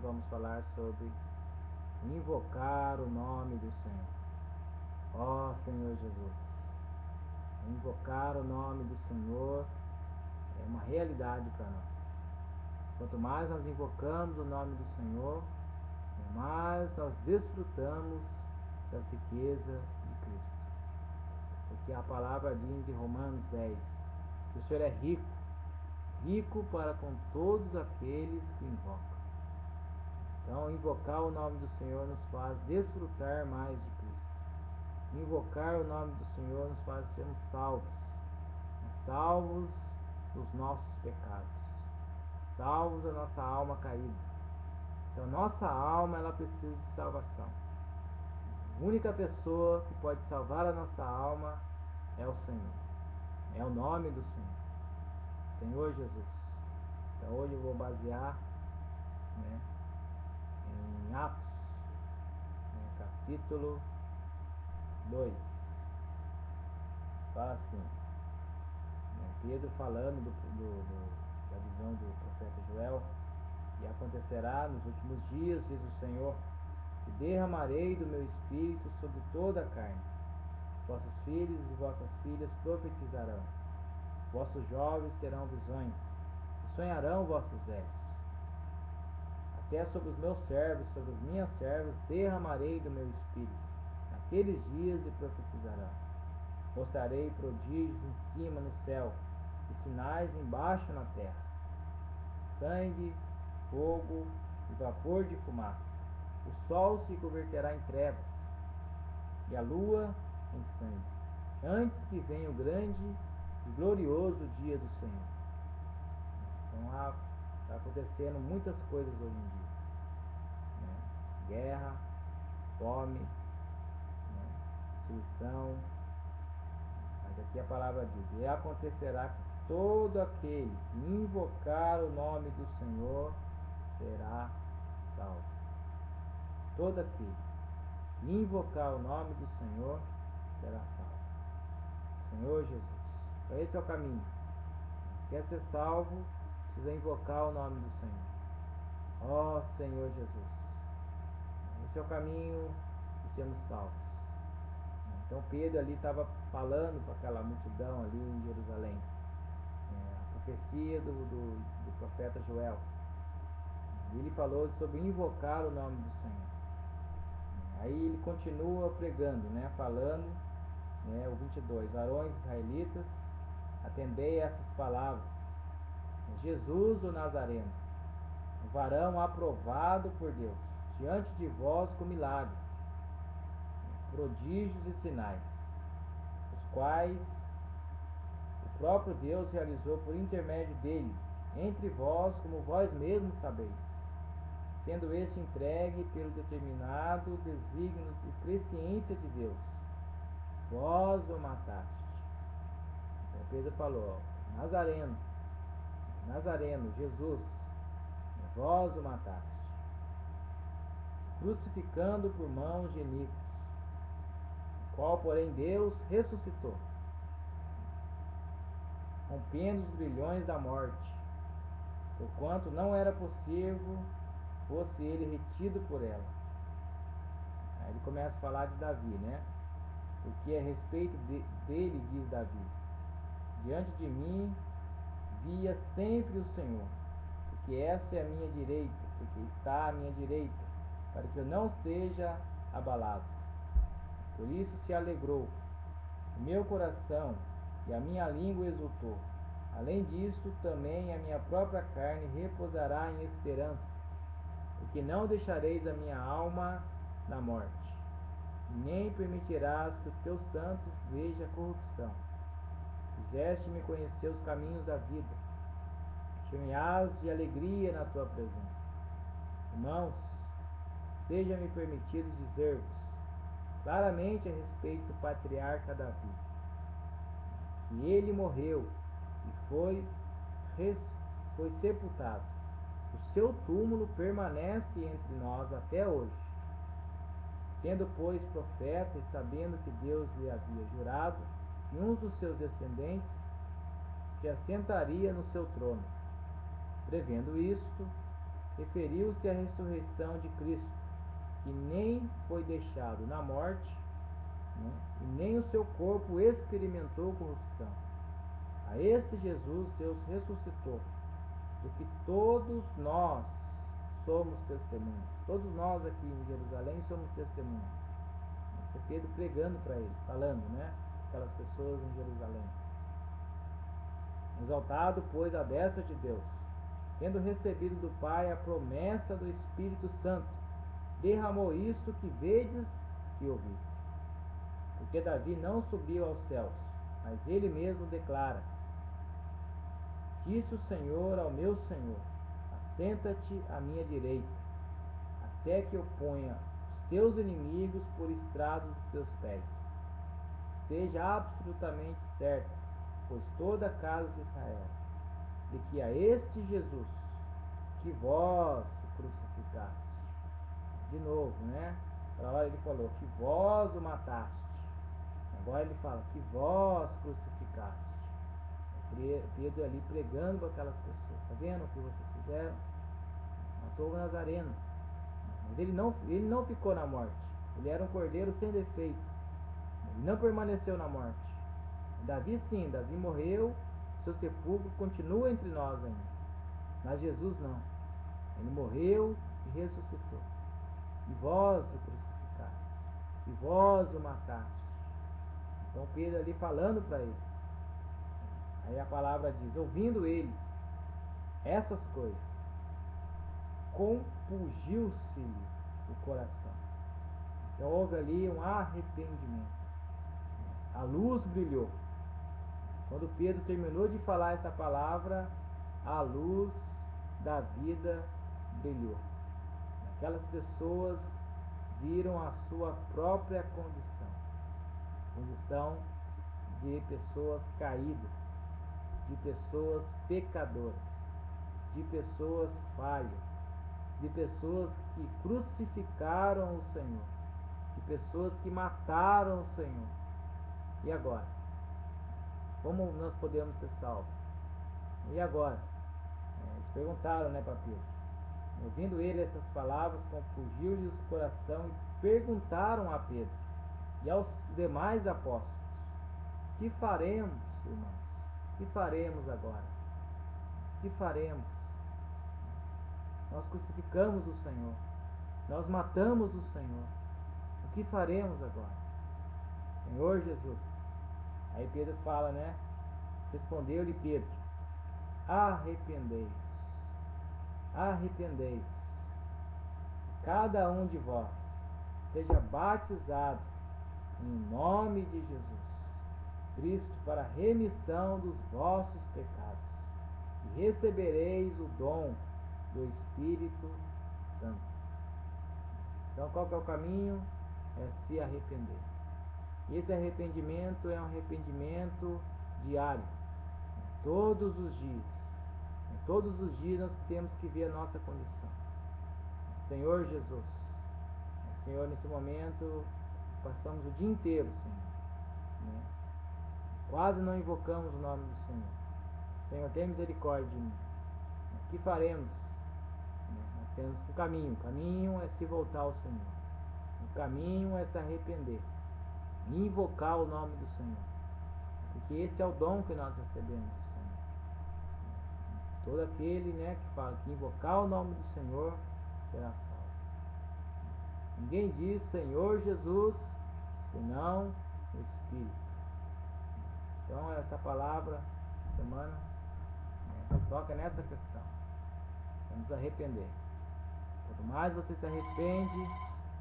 vamos falar sobre invocar o nome do Senhor. Ó Senhor Jesus, invocar o nome do Senhor é uma realidade para nós. Quanto mais nós invocamos o nome do Senhor, mais nós desfrutamos das riquezas de Cristo. Porque a palavra diz em Romanos 10 que o Senhor é rico, rico para com todos aqueles que invocam. Então, invocar o nome do Senhor nos faz desfrutar mais de Cristo. Invocar o nome do Senhor nos faz sermos salvos, salvos dos nossos pecados, salvos da nossa alma caída. Então, nossa alma, ela precisa de salvação. A única pessoa que pode salvar a nossa alma é o Senhor, é o nome do Senhor, Senhor Jesus. Então, hoje eu vou basear, em Atos, capítulo 2. Fala assim, Pedro falando da visão do profeta Joel: e acontecerá nos últimos dias, diz o Senhor, que derramarei do meu espírito sobre toda a carne. Vossos filhos e vossas filhas profetizarão, vossos jovens terão visões, e sonharão vossos velhos. Até sobre os meus servos, sobre as minhas servas, derramarei do meu espírito. Naqueles dias e profetizarão. Mostrarei prodígios em cima no céu, e sinais embaixo na terra: sangue, fogo e vapor de fumaça. O sol se converterá em trevas, e a lua em sangue, antes que venha o grande e glorioso dia do Senhor. Então está acontecendo muitas coisas hoje em dia, guerra, fome, destruição. Mas aqui a palavra diz: e acontecerá que todo aquele que invocar o nome do Senhor será salvo. Todo aquele que invocar o nome do Senhor será salvo. Senhor Jesus. Então esse é o caminho. Quer ser salvo, precisa invocar o nome do Senhor. Ó Senhor Jesus. Esse é o caminho de sermos salvos. Então Pedro ali estava falando para aquela multidão ali em Jerusalém, a profecia do profeta Joel. E ele falou sobre invocar o nome do Senhor. Aí ele continua pregando, falando, o 22: varões israelitas, atendei a essas palavras. Jesus o Nazareno, o varão aprovado por Deus, diante de vós com milagres, prodígios e sinais, os quais o próprio Deus realizou por intermédio dele, entre vós, como vós mesmos sabeis, sendo este entregue pelo determinado desígnio e presciência de Deus. Vós o mataste. Então Pedro falou: Nazareno, Jesus, vós o mataste, crucificando por mãos de iníquos, o qual, porém, Deus ressuscitou, rompendo os grilhões da morte, porquanto não era possível fosse ele retido por ela. Aí ele começa a falar de Davi, Porque a respeito dele diz Davi: diante de mim via sempre o Senhor, porque essa é a minha direita, porque está à minha direita, para que eu não seja abalado. Por isso se alegrou o meu coração, e a minha língua exultou. Além disto, também a minha própria carne repousará em esperança, porque não deixareis a minha alma na morte, nem permitirás que o teu santo veja corrupção. Fizeste-me conhecer os caminhos da vida, encher-me-ás de alegria na tua presença. Irmãos, seja-me permitido dizer-vos claramente a respeito do patriarca Davi, que ele morreu e foi sepultado. O seu túmulo permanece entre nós até hoje. Tendo, pois, profeta, e sabendo que Deus lhe havia jurado que um dos seus descendentes se assentaria no seu trono, prevendo isto, referiu-se à ressurreição de Cristo, que nem foi deixado na morte, né, e nem o seu corpo experimentou corrupção. A este Jesus Deus ressuscitou, do que todos nós somos testemunhas. Todos nós aqui em Jerusalém somos testemunhas. Esse é Pedro pregando para ele, falando, né? Aquelas pessoas em Jerusalém. Exaltado, pois, à destra de Deus, tendo recebido do Pai a promessa do Espírito Santo, derramou isto que vedes e ouvis. Porque Davi não subiu aos céus, mas ele mesmo declara: disse o Senhor ao meu Senhor: assenta-te à minha direita, até que eu ponha os teus inimigos por estrado dos teus pés. Seja absolutamente certo, pois toda a casa de Israel, de que a este Jesus, que vós crucificaste. De novo, né? Para lá ele falou que vós o mataste. Agora ele fala que vós crucificaste. Pedro ali pregando para aquelas pessoas. Está vendo o que vocês fizeram? Matou o Nazareno. Mas ele não ficou na morte. Ele era um cordeiro sem defeito. Ele não permaneceu na morte. Davi sim, Davi morreu. Seu sepulcro continua entre nós ainda. Mas Jesus não. Ele morreu e ressuscitou. E vós o crucificaste. E vós o mataste. Então Pedro ali falando para eles. Aí a palavra diz: ouvindo eles essas coisas, compungiu-se-lhe o coração. Então houve ali um arrependimento. A luz brilhou. Quando Pedro terminou de falar essa palavra, a luz da vida brilhou. Aquelas pessoas viram a sua própria condição de pessoas caídas, de pessoas pecadoras, de pessoas falhas, de pessoas que crucificaram o Senhor, de pessoas que mataram o Senhor. E agora? Como nós podemos ser salvos? E agora? Eles perguntaram, né, para Pedro. Ouvindo ele essas palavras, compungiu-lhes o coração e perguntaram a Pedro e aos demais apóstolos: que faremos, irmãos? Que faremos agora? Que faremos? Nós crucificamos o Senhor. Nós matamos o Senhor. O que faremos agora? Senhor Jesus. Aí Pedro fala, né? Respondeu-lhe Pedro: arrependei-vos. Arrependei-vos. Cada um de vós seja batizado em nome de Jesus Cristo para a remissão dos vossos pecados, e recebereis o dom do Espírito Santo. Então qual que é o caminho? É se arrepender. E esse arrependimento é um arrependimento diário, todos os dias. Todos os dias nós temos que ver a nossa condição. Senhor Jesus, Senhor, nesse momento passamos o dia inteiro, Senhor, né? Quase não invocamos o nome do Senhor. Senhor, tem misericórdia de mim. O que faremos? Nós temos um caminho. O caminho é se voltar ao Senhor. O caminho é se arrepender. Invocar o nome do Senhor. Porque esse é o dom que nós recebemos do Senhor. Todo aquele, né, que fala que invocar o nome do Senhor será salvo. Ninguém diz Senhor Jesus senão o Espírito. Então essa palavra semana, né, toca nessa questão. Vamos arrepender. Quanto mais você se arrepende,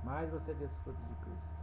mais você desfruta de Cristo.